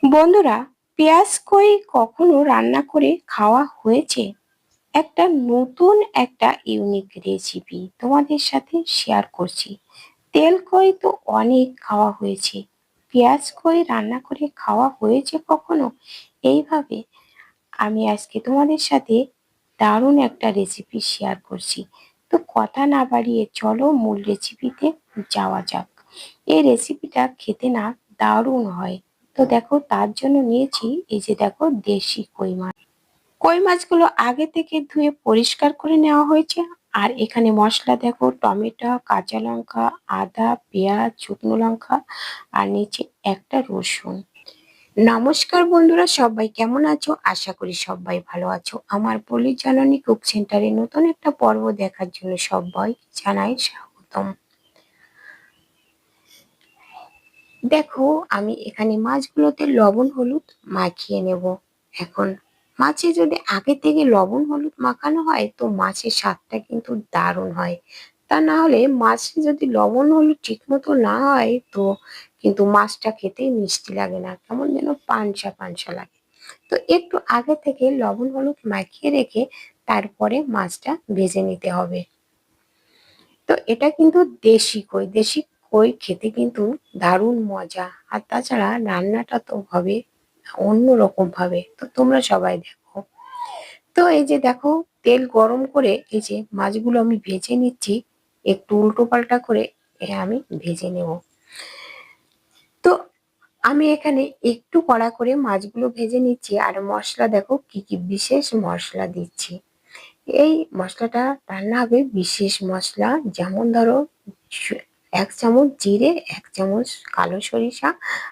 বন্ধুরা, পেঁয়াজ কই কখনো রান্না করে খাওয়া হয়েছে? একটা নতুন একটা ইউনিক রেসিপি তোমাদের সাথে শেয়ার করছি। তেল কই তো অনেক খাওয়া হয়েছে, পেঁয়াজ কই রান্না করে খাওয়া হয়েছে কখনো এইভাবে? আমি আজকে তোমাদের সাথে দারুণ একটা রেসিপি শেয়ার করছি। তো কথা না বাড়িয়ে চলো মূল রেসিপিতে যাওয়া যাক। এই রেসিপিটা খেতে না দারুণ হয়। তো দেখো, তার জন্য নিয়েছি এই যে দেখো দেশি কই মাছ। কই মাছগুলো আগে থেকে ধুয়ে পরিষ্কার করে নেওয়া হয়েছে। আর এখানে মশলা দেখো, টমেটো, কাঁচা লঙ্কা, আদা, পেঁয়াজ, শুকনো লঙ্কা, আর নিচে একটা রসুন। নমস্কার বন্ধুরা, সবাই কেমন আছো? আশা করি সবাই ভালো আছো। আমার পল্লী জননী কুক সেন্টারে নতুন একটা পর্ব দেখার জন্য সবাই জানাই স্বাগতম। দেখো, আমি এখানে মাছগুলোতে লবণ হলুদ মাখিয়ে নেব। এখন মাছে যদি আগে থেকে লবণ হলুদ মাখানো হয় তো মাছের স্বাদটা কিন্তু দারুণ হয়। তা না হলে মাছে যদি লবণ হলুদ ঠিক মতো না হয় তো কিন্তু মাছটা খেতে মিষ্টি লাগে না, কেমন যেন পানসা পানসা লাগে। তো একটু আগে থেকে লবণ হলুদ মাখিয়ে রেখে তারপরে মাছটা ভেজে নিতে হবে। তো এটা কিন্তু দেশি কই, দেশি কই খেতে কিন্তু দারুণ মজা। আর তাছাড়া রান্নাটা তো হবে অন্যরকম ভাবে। তো তোমরা সবাই দেখো। তো এই যে দেখো, তেল গরম করে এই যে মাছগুলো আমি ভেজে নিচ্ছি। একটু উল্টো পাল্টা করে আমি ভেজে নেব। তো আমি এখানে একটু কড়া করে মাছগুলো ভেজে নিচ্ছি। আর মশলা দেখো কি কি বিশেষ মশলা দিচ্ছি। এই মশলাটা রান্না হবে বিশেষ মশলা, যেমন ধরো 1 চামচ জিরে, 1 চামচ কালো সরিষা,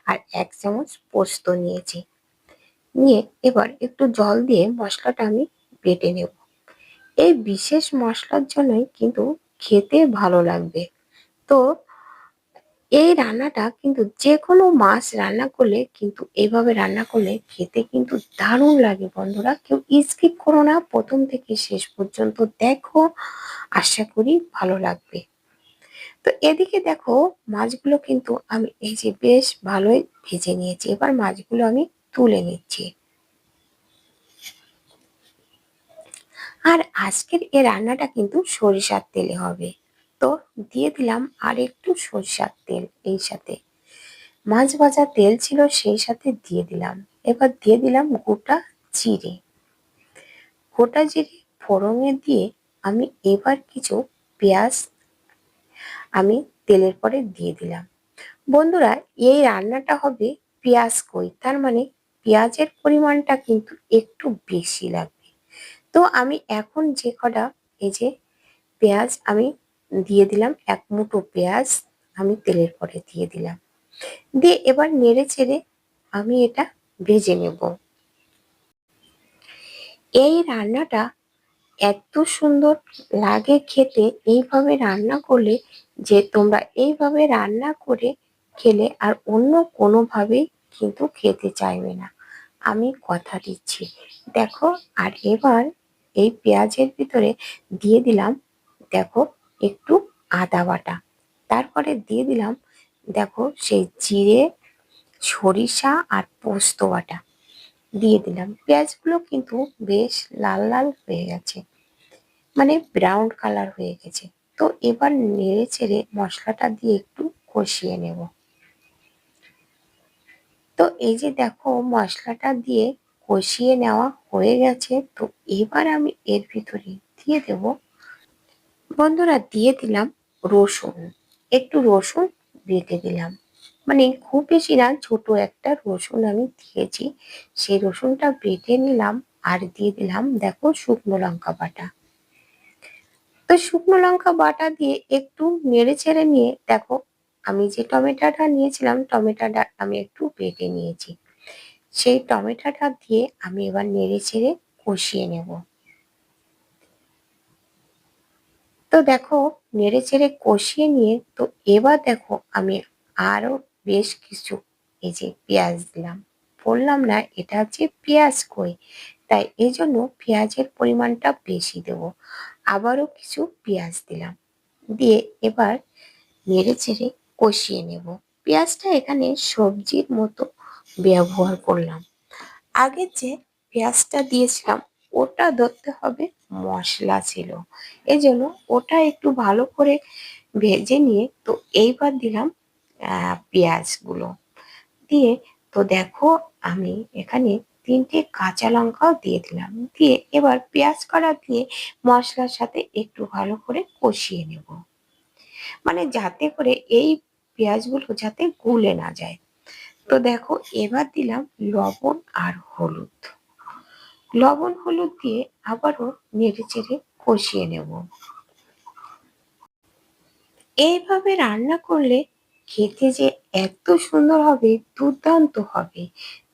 আর 1 চামচ পোস্ত নিয়েছি। নিয়ে এবার একটু জল দিয়ে মশলাটা আমি বেটে নেব। এই বিশেষ মশলার জন্যই কিন্তু খেতে ভালো লাগবে। তো এই রান্নাটা কিন্তু যে কোনো মাছ রান্না করলে কিন্তু এইভাবে রান্না করলে খেতে কিন্তু দারুণ লাগে। বন্ধুরা, কেউ স্কিপ করো না, প্রথম থেকে শেষ পর্যন্ত দেখো, আশা করি ভালো লাগবে। তো এদিকে দেখো, মাছগুলো কিন্তু আমি এই যে বেশ ভালোই ভেজে নিয়েছি। এবার মাছগুলো আমি তুলে নিচ্ছি। আর আজকের এই রান্নাটা কিন্তু সরিষার তেলে হবে। তো দিয়ে দিলাম আর একটু সরিষার তেল। এই সাথে মাছ ভাজা তেল ছিল, সেই সাথে দিয়ে দিলাম। এবার দিয়ে দিলাম গোটা জিরে। গোটা জিরে ফোড়নে দিয়ে আমি এবার কিছু পেঁয়াজ আমি তেলের পরে দিয়ে দিলাম। বন্ধুরা, এই রান্নাটা হবে পেঁয়াজ কই, তার মানে পেঁয়াজের পরিমাণটা কিন্তু একটু বেশি লাগবে। তো আমি এখন যে কটা এই যে পেঁয়াজ আমি দিয়ে দিলাম, 1 মুঠো পেঁয়াজ আমি তেলের পরে দিয়ে দিলাম। দিয়ে এবার নেড়ে চেড়ে আমি এটা ভেজে নেব। এই রান্নাটা এত সুন্দর লাগে খেতে এইভাবে রান্না করলে, যে তোমরা এইভাবে রান্না করে খেলে আর অন্য কোনোভাবেই কিন্তু খেতে চাইবে না, আমি কথা দিচ্ছি। দেখো, আর এবার এই পেঁয়াজের ভিতরে দিয়ে দিলাম দেখো একটু আদা বাটা। তারপরে দিয়ে দিলাম দেখো সেই জিরে, সরিষা আর পোস্ত বাটা দিয়ে দিলাম। পেঁয়াজগুলো কিন্তু বেশ লাল লাল হয়ে গেছে, মানে ব্রাউন কালার হয়ে গেছে। তো এবার নেড়ে চেড়ে মশলাটা দিয়ে একটু কষিয়ে নেব। তো এই যে দেখো, মশলাটা দিয়ে কষিয়ে নেওয়া হয়ে গেছে। তো এবার আমি এর ভিতরে দিয়ে দেব, বন্ধুরা, দিয়ে দিলাম রসুন। একটু রসুন বেটে দিলাম, মানে খুব বেশি না, ছোট একটা রসুন আমি দিয়েছি। সেই রসুনটা বেটে নিলাম। আর দিয়ে দিলাম দেখো শুকনো লঙ্কা বাটা। তো শুকনো লঙ্কা বাটা দিয়ে একটু নেড়ে চেড়ে নিয়ে দেখো, আমি যে টমেটোটা নিয়েছিলাম টমেটোটা আমি একটু বেটে নিয়েছি। সেই টমেটোটা দিয়ে আমি এবার নেড়ে চেড়ে কষিয়ে নেব। তো দেখো, নেড়ে চেড়ে কষিয়ে নিয়ে তো এবার দেখো আমি আরো বেশ কিছু এই যে পেঁয়াজ দিলাম। বললাম না এটা হচ্ছে পেঁয়াজ কই, তাই এই জন্য পেঁয়াজের পরিমাণটা বেশি দেব। আবারও কিছু পেঁয়াজ দিলাম। দিয়ে এবার নেড়ে চেড়ে কষিয়ে নেব। পেঁয়াজটা এখানে সবজির মতো ব্যবহার করলাম। আগে যে পেঁয়াজটা দিয়েছিলাম ওটা ধরতে হবে মশলা ছিল, এজন্য ওটা একটু ভালো করে ভেজে নিয়ে তো এইবার দিলাম পেঁয়াজগুলো দিয়ে। তো দেখো আমি এখানে 3টে কাঁচা লঙ্কাও দিয়ে দিলাম, দিয়ে এবার পেঁয়াজ কড়া দিয়ে মশলার সাথে একটু ভালো করে কষিয়ে নেব, মানে যাতে করে এই পেঁয়াজগুলো যাতে গলে না যায়। তো দেখো এবার দিলাম লবণ আর হলুদ, লবণ হলুদ দিয়ে আবারও নেড়ে চেড়ে কষিয়ে নেব। এইভাবে রান্না করলে খেতে যে এত সুন্দর হবে, দুর্দান্ত হবে,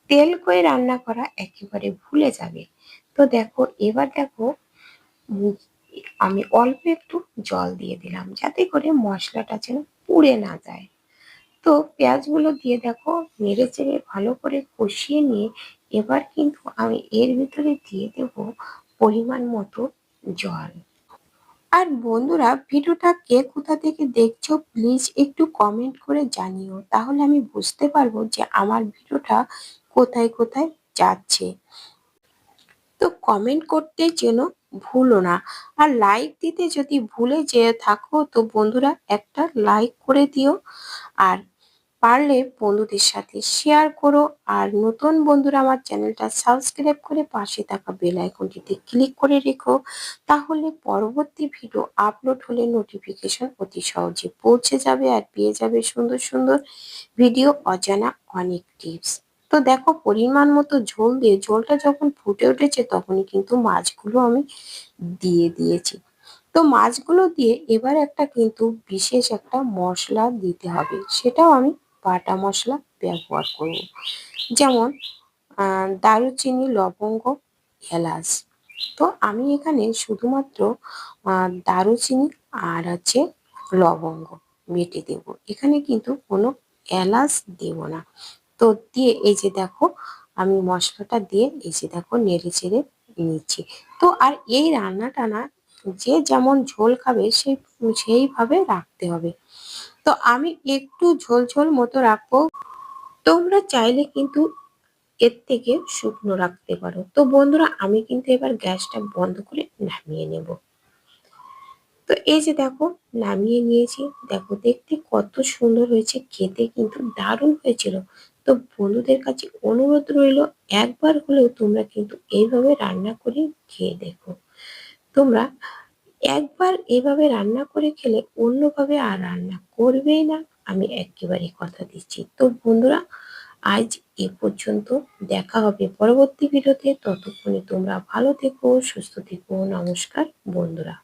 তেল কই রান্না করা একেবারে ভুলে যাবে। তো দেখো এবার দেখো উম, আমি অল্প একটু জল দিয়ে দিলাম যাতে করে মশলাটা যেন পুড়ে না যায়। তো পেঁয়াজগুলো দিয়ে দেখো নেড়ে চেড়ে ভালো করে কষিয়ে নিয়ে এবার কিন্তু আমি এর ভিতরে দিয়ে দেব পরিমাণ মতো জল। আর বন্ধুরা, ভিডিওটা কে কোথা থেকে দেখছো প্লিজ একটু কমেন্ট করে জানিও, তাহলে আমি বুঝতে পারবো যে আমার ভিডিওটা কোথায় কোথায় যাচ্ছে। তো কমেন্ট করতে যেন ভুলো না, আর লাইক দিতে যদি ভুলে যেয়ে থাকো তো বন্ধুরা একটা লাইক করে দিও, আর পারলে বন্ধুদের সাথে শেয়ার করো। আর নতুন বন্ধুরা আমার চ্যানেলটা সাবস্ক্রাইব করে পাশে থাকা বেল আইকনটিতে ক্লিক করে রেখো, তাহলে পরবর্তী ভিডিও আপলোড হলে নোটিফিকেশন অতি সহজে পৌঁছে যাবে আর পেয়ে যাবে সুন্দর সুন্দর ভিডিও, অজানা অনেক টিপস। তো দেখো পরিমাণ মতো ঝোল দিয়ে ঝোলটা যখন ফুটে উঠেছে তখনই কিন্তু মাছগুলো আমি দিয়ে দিয়েছি। তো মাছগুলো দিয়ে এবার একটা কিন্তু বিশেষ একটা মশলা দিতে হবে, সেটাও আমি বাটা মশলা ব্যবহার করব, যেমন দারুচিনি, লবঙ্গ, এলাচ। তো আমি এখানে শুধুমাত্র দারুচিনি আর হচ্ছে লবঙ্গ বেটে দেব, এখানে কিন্তু কোনো এলাচ দেব না। তো দিয়ে এই যে দেখো আমি মশলাটা দিয়ে এই যে দেখো নেড়ে চেড়ে নিচ্ছি। তো আর এই রান্নাটা না যে যেমন ঝোল খাবে সেইভাবে রাখতে হবে। তো আমি একটু ঝোল ঝোল মতো রাখবো, তোমরা চাইলে কিন্তু এর থেকে শুকনো রাখতে পারো। তো বন্ধুরা আমি কিন্তু এবার গ্যাসটা বন্ধ করে নামিয়ে নেব। তো এই যে দেখো নামিয়ে নিয়েছি, দেখো দেখতে কত সুন্দর হয়েছে, খেতে কিন্তু দারুণ হয়েছিল। তো বন্ধুদের কাছে অনুরোধ রইল একবার হলেও তোমরা কিন্তু এইভাবে রান্না করে খেয়ে দেখো। তোমরা একবার এভাবে রান্না করে খেলে অন্যভাবে আর রান্না করবেই না, আমি একেবারে কথা দিচ্ছি। তো বন্ধুরা আজ এ পর্যন্ত, দেখা হবে পরবর্তী ভিডিওতে, ততক্ষণে তোমরা ভালো থেকো, সুস্থ থেকো। নমস্কার বন্ধুরা।